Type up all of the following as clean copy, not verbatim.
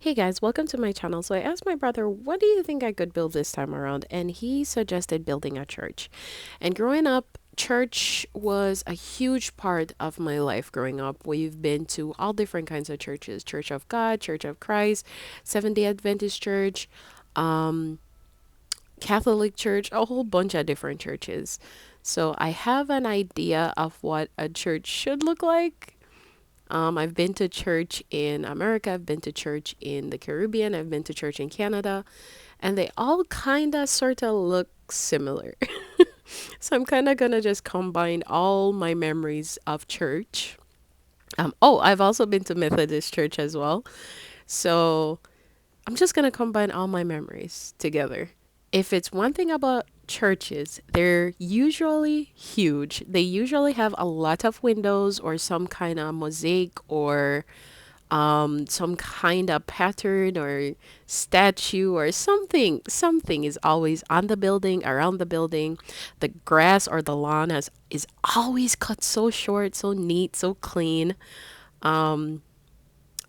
Hey guys, welcome to my channel. So I asked my brother, what do you think I could build this time around? And he suggested building a church. And growing up, church was a huge part of my life growing up. We've been to all different kinds of churches: Church of God, Church of Christ, Seventh day Adventist Church, um, Catholic Church, a whole bunch of different churches. So I have an idea of what a church should look like. I've been to church in America, I've been to church in the Caribbean, I've been to church in Canada, and they all kind of sort of look similar. So I'm kind of gonna just combine all my memories of church. I've also been to Methodist church as well. So I'm just gonna combine all my memories together. If it's one thing about churches, they're usually huge. They usually have a lot of windows or some kind of mosaic or some kind of pattern or statue or something. Something is always on the building, around the building. The grass or the lawn is always cut so short, so neat, so clean.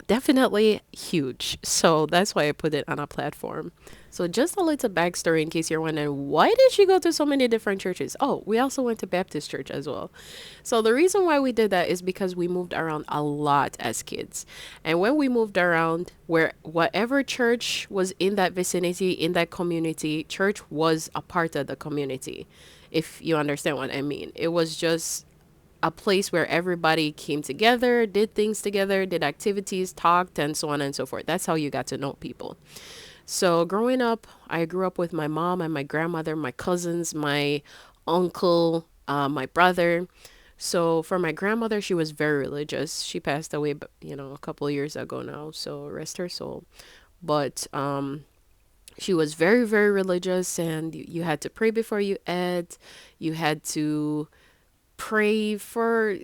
Definitely huge. So that's why I put it on a platform. So just a little backstory in case you're wondering, why did she go to so many different churches? Oh, we also went to Baptist church as well. So the reason why we did that is because we moved around a lot as kids. And when we moved around, where whatever church was in that vicinity, in that community, church was a part of the community. If you understand what I mean. It was just a place where everybody came together, did things together, did activities, talked, and so on and so forth. That's how you got to know people. So growing up, I grew up with my mom and my grandmother, my cousins, my uncle, my brother. So for my grandmother, she was very religious. She passed away, a couple of years ago now. So rest her soul. But she was very, very religious, and you had to pray before you ate. You had to pray for,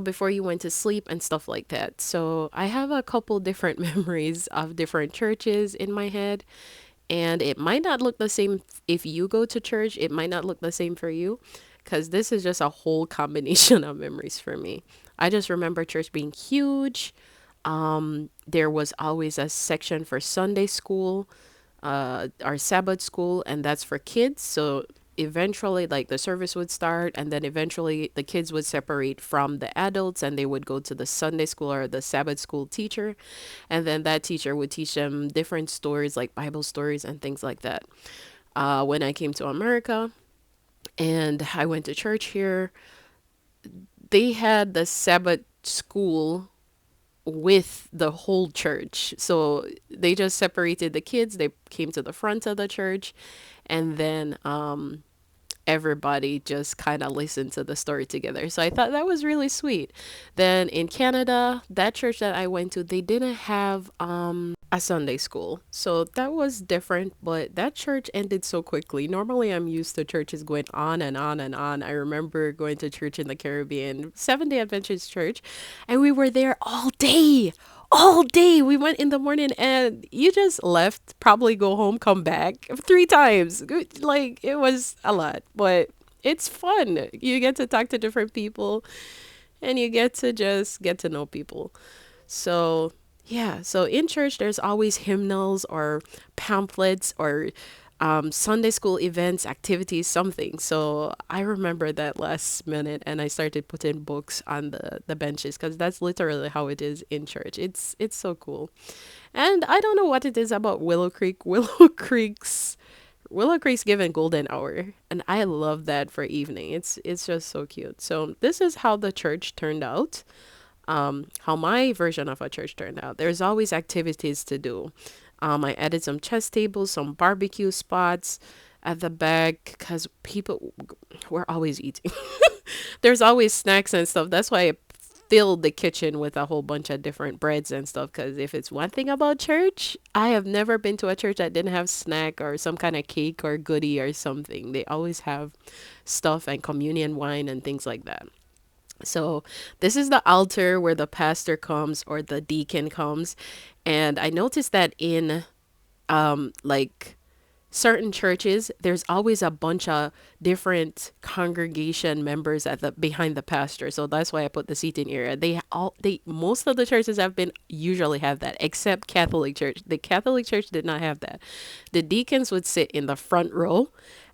before you went to sleep and stuff like that. So I have a couple different memories of different churches in my head. And it might not look the same if you go to church, it might not look the same for you because this is just a whole combination of memories for me. I just remember church being huge. There was always a section for Sunday school, our Sabbath school, and that's for kids. So eventually, like the service would start, and then eventually the kids would separate from the adults and they would go to the Sunday school or the Sabbath school teacher. And then that teacher would teach them different stories, like Bible stories and things like that. When I came to America and I went to church here, they had the Sabbath school with the whole church. So they just separated the kids. They came to the front of the church, and then everybody just kind of listened to the story together. So I thought that was really sweet. Then in Canada, that church that I went to, they didn't have a Sunday school. So that was different, but that church ended so quickly. Normally I'm used to churches going on and on and on. I remember going to church in the Caribbean, Seventh day Adventist church, and we were there all day. All day. We went in the morning and you just left, probably go home, come back three times. Like it was a lot, but it's fun. You get to talk to different people and you get to just get to know people. So, yeah, so in church, there's always hymnals or pamphlets or Sunday school events, activities, something. So I remember that last minute and I started putting books on the benches because that's literally how it is in church. It's so cool. And I don't know what it is about Willow Creek. Willow Creek's given golden hour, and I love that for evening. It's just so cute. So this is how the church turned out, how my version of a church turned out. There's always activities to do. I added some chess tables, some barbecue spots at the back because people were always eating. There's always snacks and stuff. That's why I filled the kitchen with a whole bunch of different breads and stuff. Because if it's one thing about church, I have never been to a church that didn't have snack or some kind of cake or goodie or something. They always have stuff and communion wine and things like that. So this is the altar where the pastor comes or the deacon comes. And I noticed that in like certain churches, there's always a bunch of different congregation members at the behind the pastor. So that's why I put the seating area. They most of the churches I've been usually have that, except Catholic Church. The Catholic Church did not have that. The deacons would sit in the front row,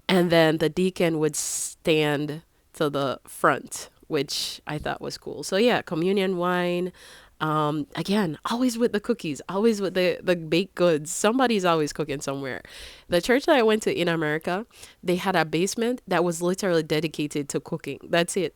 and then the deacon would stand to the front, which I thought was cool. So yeah, communion wine. Again, always with the cookies, always with the baked goods. Somebody's always cooking somewhere. The church that I went to in America, they had a basement that was literally dedicated to cooking. That's it.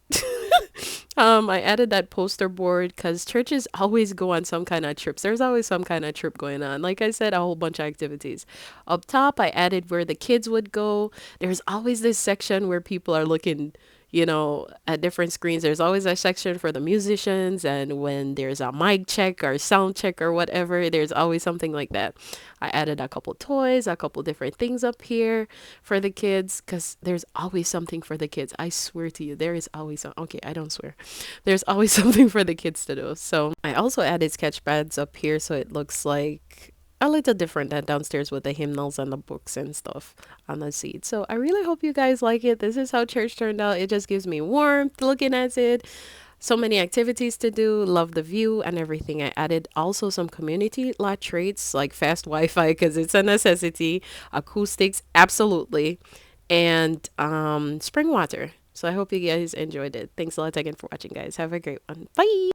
I added that poster board because churches always go on some kind of trips. There's always some kind of trip going on. Like I said, a whole bunch of activities. Up top, I added where the kids would go. There's always this section where people are looking, at different screens. There's always a section for the musicians, and when there's a mic check or sound check or whatever, there's always something like that. I added a couple toys, a couple different things up here for the kids, because there's always something for the kids. I swear to you, there is always okay, I don't swear. There's always something for the kids to do. So I also added sketch pads up here so it looks like a little different than downstairs with the hymnals and the books and stuff on the seat. So I really hope you guys like it. This is how church turned out. It just gives me warmth looking at it. So many activities to do. Love the view and everything. I added also some community lot traits like fast Wi-Fi because it's a necessity. Acoustics, absolutely, and spring water. So I hope you guys enjoyed it. Thanks a lot again for watching, guys. Have a great one. Bye.